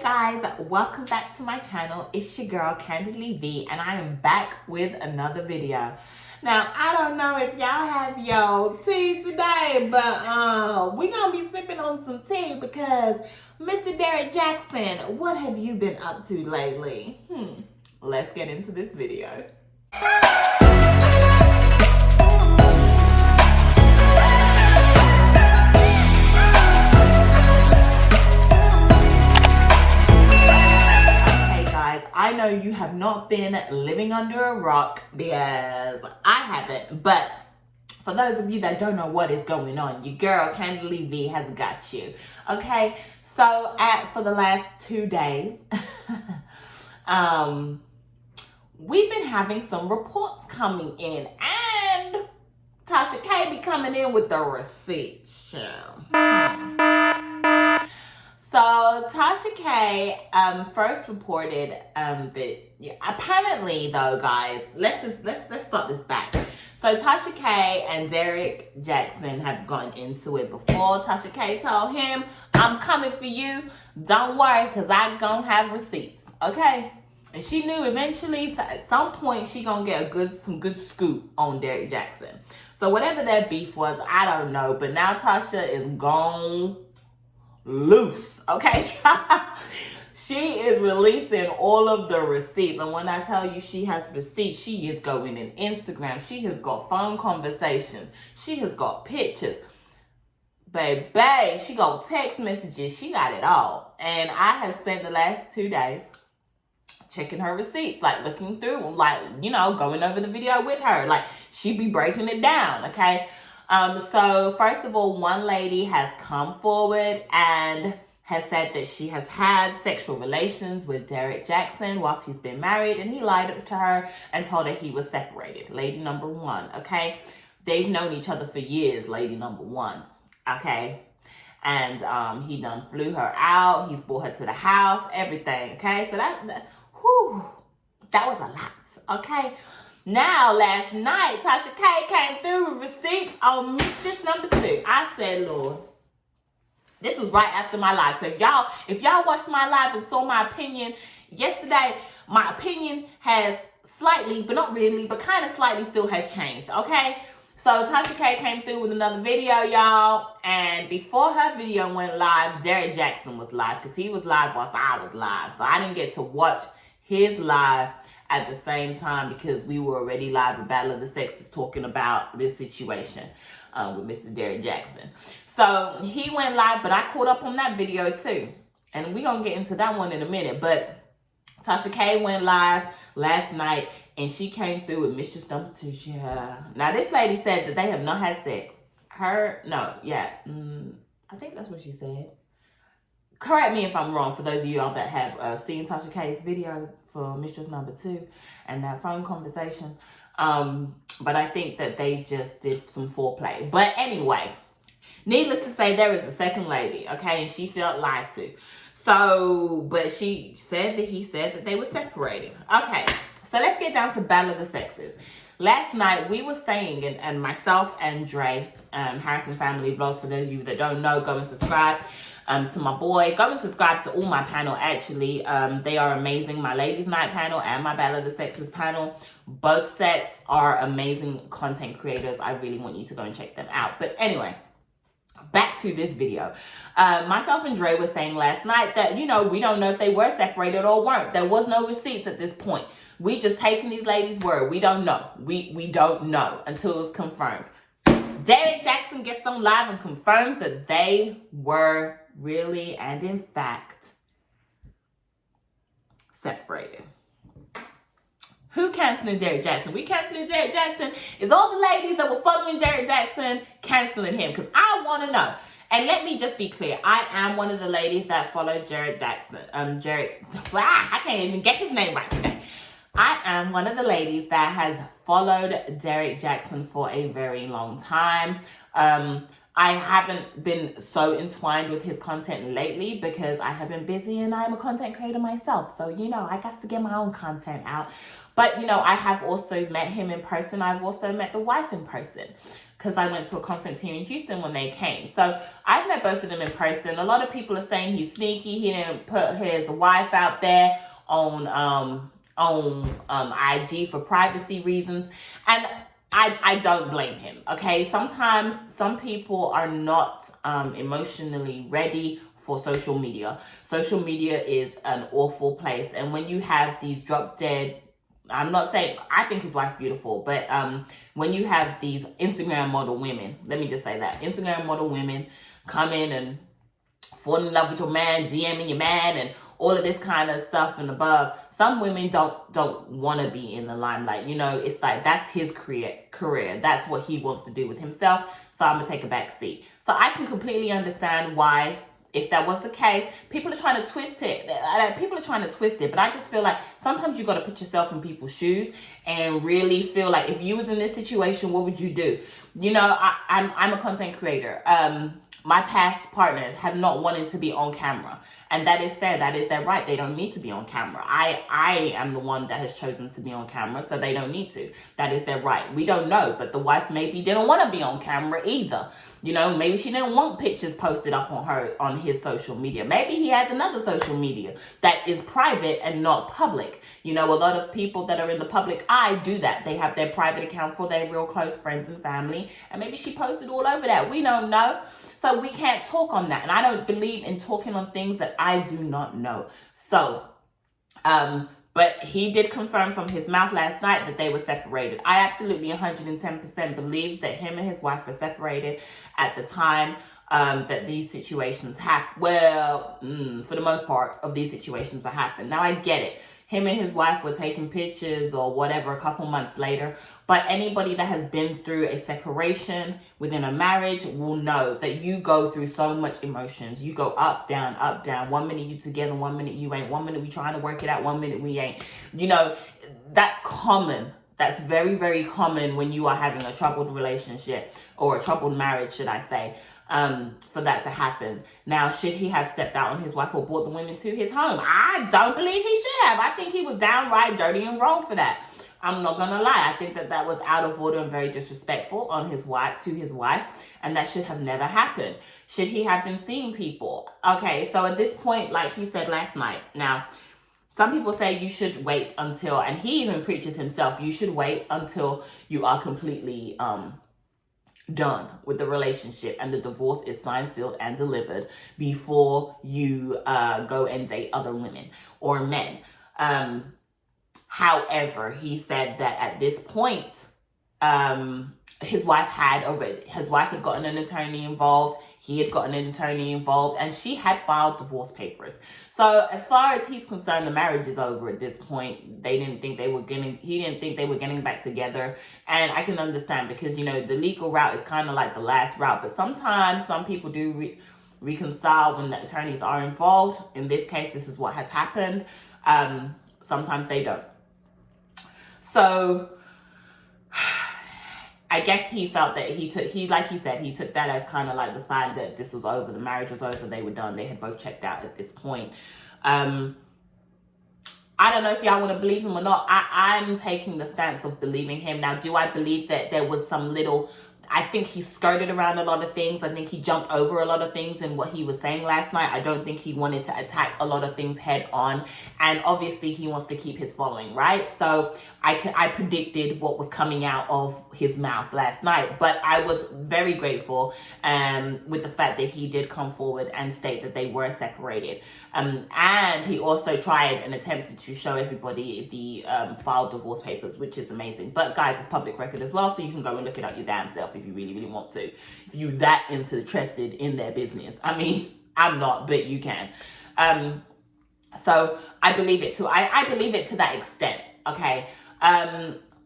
guys, welcome back to my channel. It's your girl Candidly Vee, and I am back with another video. Now, I don't know if y'all have your tea today, but we gonna be sipping on some tea because Mr. Derrick Jaxn, what have you been up to lately? Let's get into this video. I know you have not been living under a rock because I haven't, but for those of you that don't know what is going on, your girl Candidly Vee has got you. Okay, so for the last 2 days, we've been having some reports coming in, and Tasha K be coming in with the receipts. So Tasha K first reported that apparently though, guys, let's start this back. So Tasha K and Derrick Jaxn have gone into it before. Tasha K told him, "I'm coming for you. Don't worry, cause I gonna have receipts." Okay, and she knew eventually at some point she gonna get some good scoop on Derrick Jaxn. So whatever their beef was, I don't know. But now Tasha is gone loose, okay? She is releasing all of the receipts, and when I tell you she has receipts, she is going in Instagram, she has got phone conversations, she has got pictures, baby, she got text messages, she got it all. And I have spent the last 2 days checking her receipts, like looking through them, like, you know, going over the video with her, like she be breaking it down, okay? So first of all, one lady has come forward and has said that she has had sexual relations with Derrick Jaxn whilst he's been married, and he lied to her and told her he was separated. Lady number one, okay? They've known each other for years, lady number one, okay? And he done flew her out, he's brought her to the house, everything, okay? So that was a lot, okay? Now, last night, Tasha K came through with receipts on Mistress No.2. I said, Lord, this was right after my live. So if y'all watched my live and saw my opinion yesterday, my opinion has slightly, but not really, but kind of slightly still has changed, okay? So Tasha K came through with another video, y'all. And before her video went live, Derrick Jaxn was live because he was live whilst I was live. So I didn't get to watch his live at the same time because we were already live with Battle of the Sexes talking about this situation with Mr. Derrick Jaxn. So he went live, but I caught up on that video too. And we're going to get into that one in a minute. But Tasha K went live last night and she came through with Mistress No.2. Yeah. Now this lady said that they have not had sex. I think that's what she said. Correct me if I'm wrong, for those of you all that have seen Tasha K's video for Mistress No.2 and that phone conversation. But I think that they just did some foreplay. But anyway, needless to say, there is a second lady, okay? And she felt lied to. So, but she said that he said that they were separating. Okay, so let's get down to Battle of the Sexes. Last night, we were saying, and myself and Dre, Harrison Family Vlogs, for those of you that don't know, go and subscribe to my boy. Go and subscribe to all my panel, actually. They are amazing. My Ladies Night panel and my Battle of the Sexes panel. Both sets are amazing content creators. I really want you to go and check them out. But anyway, back to this video. Myself and Dre were saying last night that, you know, we don't know if they were separated or weren't. There was no receipts at this point. We just taking these ladies' word. We don't know. We don't know until it's confirmed. Derrick Jaxn gets on live and confirms that they were really and in fact separated. Who canceling Derrick Jaxn? We canceling Derrick Jaxn. Is all the ladies that were following Derrick Jaxn canceling him? Because I want to know. And let me just be clear. I am one of the ladies that followed Derrick Jaxn. I can't even get his name right today. I am one of the ladies that has followed Derrick Jaxn for a very long time. I haven't been so entwined with his content lately because I have been busy and I'm a content creator myself. So, you know, I got to get my own content out. But, you know, I have also met him in person. I've also met the wife in person. because I went to a conference here in Houston when they came. So I've met both of them in person. A lot of people are saying he's sneaky. He didn't put his wife out there on IG for privacy reasons. And I don't blame him, okay? Sometimes some people are not emotionally ready for social media. Social media is an awful place. And when you have these drop dead, I'm not saying, I think his wife's beautiful, but when you have these Instagram model women, let me just say that, Instagram model women come in and fall in love with your man, DMing your man, and all of this kind of stuff and above. Some women don't want to be in the limelight. You know, it's like, that's his career. That's what he wants to do with himself. So I'm going to take a back seat. So I can completely understand why, if that was the case, people are trying to twist it. But I just feel like sometimes you got to put yourself in people's shoes and really feel like, if you was in this situation, what would you do? You know, I'm a content creator. My past partners have not wanted to be on camera, and that is fair. That is their right. They don't need to be on camera. I am the one that has chosen to be on camera, so they don't need to. That is their right. We don't know, but the wife maybe didn't want to be on camera either. You know, maybe she didn't want pictures posted up on his social media. Maybe he has another social media that is private and not public. You know, a lot of people that are in the public eye do that. They have their private account for their real close friends and family, and maybe she posted all over that. We don't know. So we can't talk on that. And I don't believe in talking on things that I do not know. So, but he did confirm from his mouth last night that they were separated. I absolutely 110% believe that him and his wife were separated at the time that these situations happened. Well, for the most part of these situations were happening. Now I get it. Him and his wife were taking pictures or whatever a couple months later. But anybody that has been through a separation within a marriage will know that you go through so much emotions. You go up, down, up, down. 1 minute you together, 1 minute you ain't. 1 minute we trying to work it out, 1 minute we ain't. You know, that's common. That's very, very common when you are having a troubled relationship, or a troubled marriage, should I say, for that to happen. Now, should he have stepped out on his wife or brought the women to his home? I don't believe he should have. I think he was downright dirty and wrong for that. I'm not gonna lie. I think that was out of order and very disrespectful on his wife, to his wife, and that should have never happened. Should he have been seeing people? Okay, so at this point, like he said last night, now, some people say you should wait until, and he even preaches himself, you should wait until you are completely done with the relationship and the divorce is signed, sealed, and delivered before you go and date other women or men. However, he said that at this point, his wife had gotten an attorney involved. He had gotten an attorney involved, and she had filed divorce papers. So as far as he's concerned, the marriage is over at this point. He didn't think they were getting back together. And I can understand, because, you know, the legal route is kind of like the last route. But sometimes some people do reconcile when the attorneys are involved. In this case, this is what has happened. Sometimes they don't. So I guess he felt that he took that as kind of like the sign that this was over, the marriage was over, they were done, they had both checked out at this point. I don't know if y'all want to believe him or not. I'm taking the stance of believing him. Now, do I believe that there was some little, I think he skirted around a lot of things. I think he jumped over a lot of things in what he was saying last night. I don't think he wanted to attack a lot of things head on. And obviously he wants to keep his following, right? So I predicted what was coming out of his mouth last night, but I was very grateful with the fact that he did come forward and state that they were separated. And he also tried and attempted to show everybody the filed divorce papers, which is amazing. But guys, it's public record as well, so you can go and look it up your damn self if you really, really want to. If you're that interested in their business. I mean, I'm not, but you can. So I believe it too. I believe it to that extent, okay?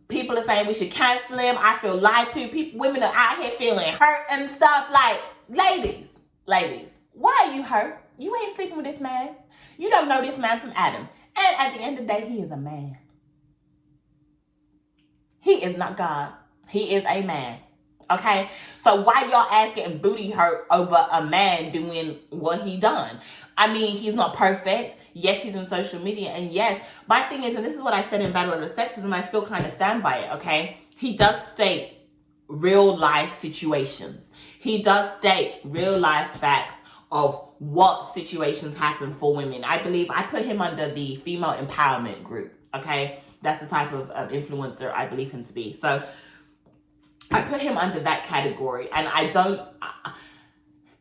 People are saying we should cancel him. I feel lied to. Women are out here feeling hurt and stuff. Like, ladies, why are you hurt? You ain't sleeping with this man. You don't know this man from Adam. And at the end of the day, he is a man. He is not God. He is a man. Okay? So why y'all ass getting booty hurt over a man doing what he done? I mean, he's not perfect. Yes, he's in social media. And yes, my thing is, and this is what I said in Battle of the Sexes, and I still kind of stand by it, okay? He does state real life situations. He does state real life facts of what situations happen for women. I believe I put him under the female empowerment group. Okay, that's the type of influencer I believe him to be. So I put him under that category, and I don't.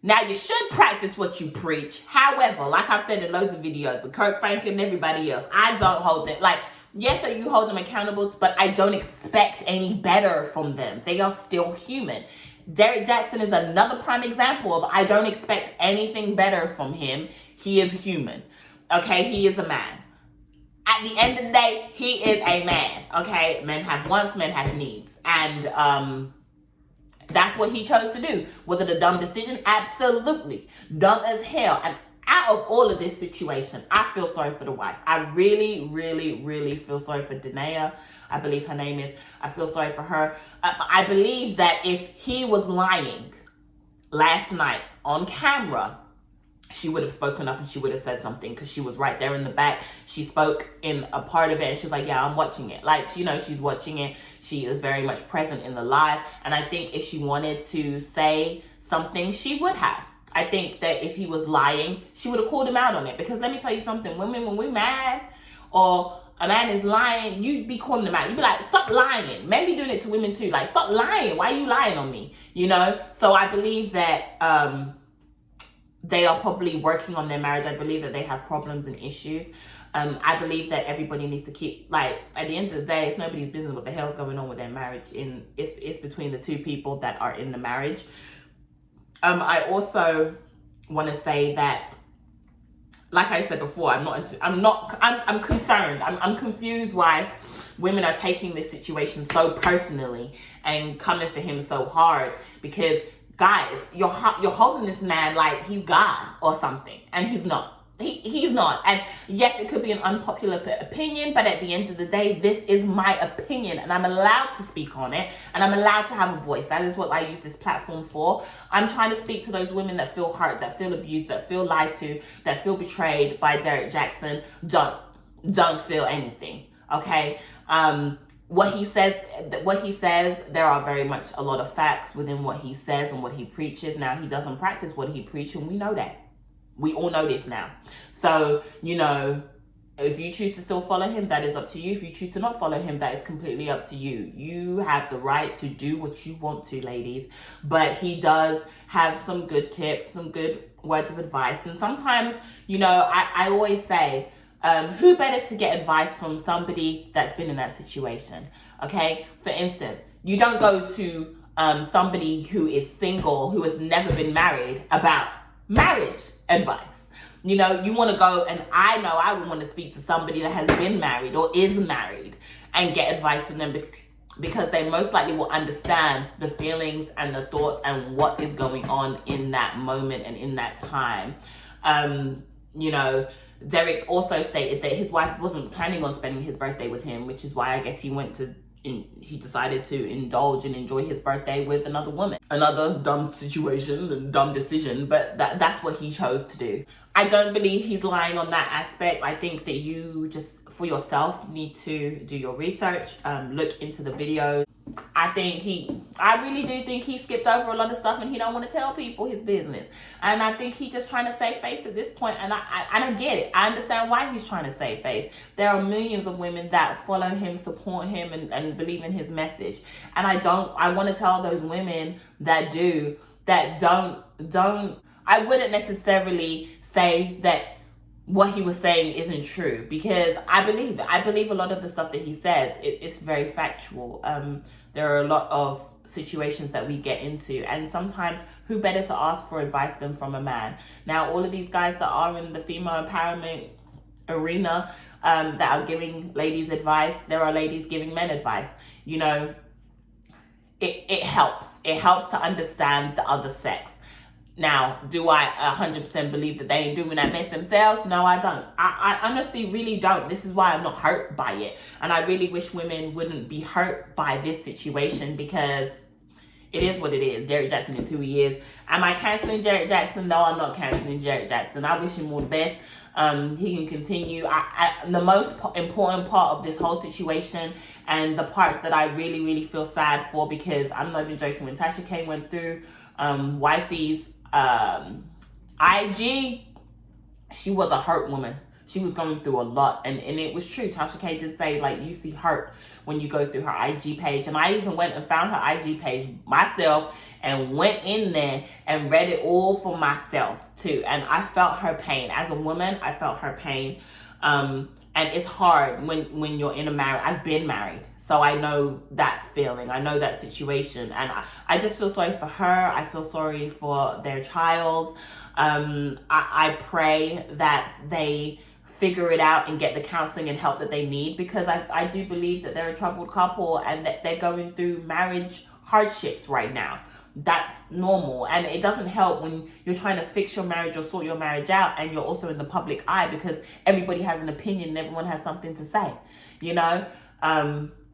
Now, you should practice what you preach. However, like I've said in loads of videos with Kirk Franklin and everybody else, I don't hold it. Like, yes, so you hold them accountable, but I don't expect any better from them. They are still human. Derrick Jaxn is another prime example of I don't expect anything better from him. He is human. Okay, he is a man. At the end of the day, he is a man. Okay, men have wants, men have needs. And that's what he chose to do. Was it a dumb decision? Absolutely. Dumb as hell. And out of all of this situation, I feel sorry for the wife. I really, really, really feel sorry for Danae. I believe her name is. I feel sorry for her. I believe that if he was lying last night on camera, she would have spoken up and she would have said something, because she was right there in the back. She spoke in a part of it and she was like, yeah, I'm watching it. Like, you know, she's watching it. She is very much present in the live. And I think if she wanted to say something, she would have. I think that if he was lying, she would have called him out on it. Because let me tell you something, women, when we're mad or a man is lying, you'd be calling him out. You'd be like, stop lying. Men be doing it to women too. Like, stop lying. Why are you lying on me? You know? So I believe that they are probably working on their marriage. I believe that they have problems and issues. I believe that everybody needs to keep, like, at the end of the day, it's nobody's business what the hell's going on with their marriage. It's between the two people that are in the marriage. I also want to say that, like I said before, I'm concerned. I'm confused why women are taking this situation so personally and coming for him so hard, because guys, you're holding this man like he's God or something, and he's not. He's not. And yes, it could be an unpopular opinion, but at the end of the day, this is my opinion, and I'm allowed to speak on it, and I'm allowed to have a voice. That is what I use this platform for. I'm trying to speak to those women that feel hurt, that feel abused, that feel lied to, that feel betrayed by Derrick Jaxn. Don't feel anything. Okay? What he says, there are very much a lot of facts within what he says and what he preaches. Now, he doesn't practice what he preaches, and we know that. We all know this now. So, you know, if you choose to still follow him, that is up to you. If you choose to not follow him, that is completely up to you. You have the right to do what you want to, ladies. But he does have some good tips, some good words of advice. And sometimes, you know, I always say, who better to get advice from somebody that's been in that situation? Okay? For instance, you don't go to somebody who is single, who has never been married, about marriage advice. You know, you want to go, and I know I would want to speak to somebody that has been married or is married and get advice from them, because they most likely will understand the feelings and the thoughts and what is going on in that moment and in that time. You know, Derrick also stated that his wife wasn't planning on spending his birthday with him, which is why I guess he decided to indulge and enjoy his birthday with another woman. Another dumb situation and dumb decision, but that's what he chose to do. I don't believe he's lying on that aspect. I think that you just, for yourself, need to do your research, look into the videos. I really do think he skipped over a lot of stuff, and he don't want to tell people his business. And I think he's just trying to save face at this point, and I get it. I understand why he's trying to save face. There are millions of women that follow him, support him, and believe in his message. And I want to tell those women that don't, I wouldn't necessarily say that what he was saying isn't true, because I believe it. I believe a lot of the stuff that he says, it's very factual. There are a lot of situations that we get into, and sometimes who better to ask for advice than from a man? Now, all of these guys that are in the female empowerment arena, that are giving ladies advice, there are ladies giving men advice. You know, it helps. It helps to understand the other sex. Now, do I 100% believe that they ain't doing that mess themselves? No, I don't. I honestly really don't. This is why I'm not hurt by it. And I really wish women wouldn't be hurt by this situation, because It is what it is. Derrick Jaxn is who he is. Am I canceling Derrick Jaxn? No, I'm not canceling Derrick Jaxn. I wish him all the best. He can continue. The most important part of this whole situation, and the parts that I really, really feel sad for, because I'm not even joking, when Tasha K went through Wifey's IG, she was a hurt woman. She was going through a lot, and it was true. Tasha K did say, like, you see hurt when you go through her IG page. And I even went and found her IG page myself and went in there and read it all for myself too. And I felt her pain. As a woman, I felt her pain. And it's hard when you're in a marriage. I've been married, so I know that feeling. I know that situation. And I just feel sorry for her. I feel sorry for their child. I pray that they figure it out and get the counseling and help that they need, because I do believe that they're a troubled couple and that they're going through marriage hardships right now. That's normal, and it doesn't help when you're trying to fix your marriage or sort your marriage out and you're also in the public eye, because everybody has an opinion and everyone has something to say, you know.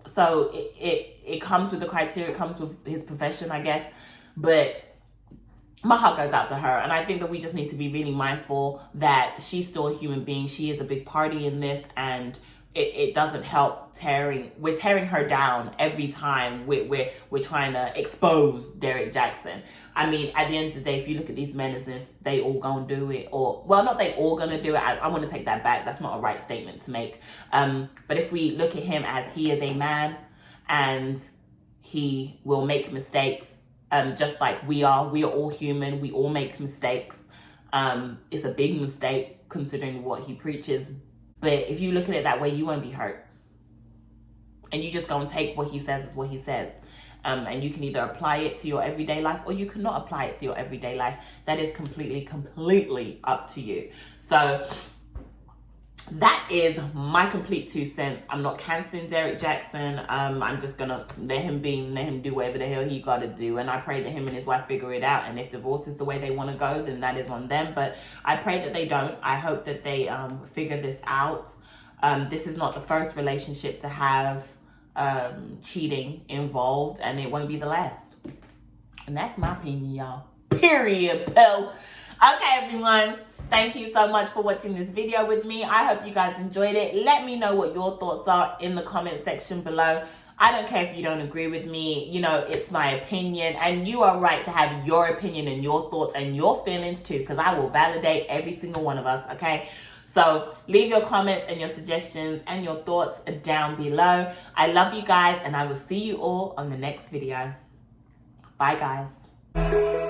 So it comes with the criteria, it comes with his profession, I guess, but my heart goes out to her. And I think that we just need to be really mindful that she's still a human being. She is a big party in this, and it doesn't help we're tearing her down every time we're trying to expose Derrick Jaxn. I mean, at the end of the day, if you look at these men as if they all gonna do it, or, well, not they all gonna do it. I want to take that back. That's not a right statement to make. But if we look at him as he is a man and he will make mistakes, just like we are all human. We all make mistakes. It's a big mistake considering what he preaches. But if you look at it that way, you won't be hurt. And you just go and take what he says as what he says. And you can either apply it to your everyday life, or you cannot apply it to your everyday life. That is completely up to you. So that is my complete 2 cents. I'm not canceling Derrick Jaxn. I'm just gonna let him do whatever the hell he gotta do. And I pray that him and his wife figure it out. And if divorce is the way they want to go, then that is on them. But I pray that they don't. I hope that they figure this out. This is not the first relationship to have cheating involved, and it won't be the last. And that's my opinion, y'all. Period, Bill. Okay, everyone. Thank you so much for watching this video with me. I hope you guys enjoyed it. Let me know what your thoughts are in the comment section below. I don't care if you don't agree with me. You know, it's my opinion, and you are right to have your opinion and your thoughts and your feelings too, because I will validate every single one of us, okay? So leave your comments and your suggestions and your thoughts down below. I love you guys, and I will see you all on the next video. Bye, guys.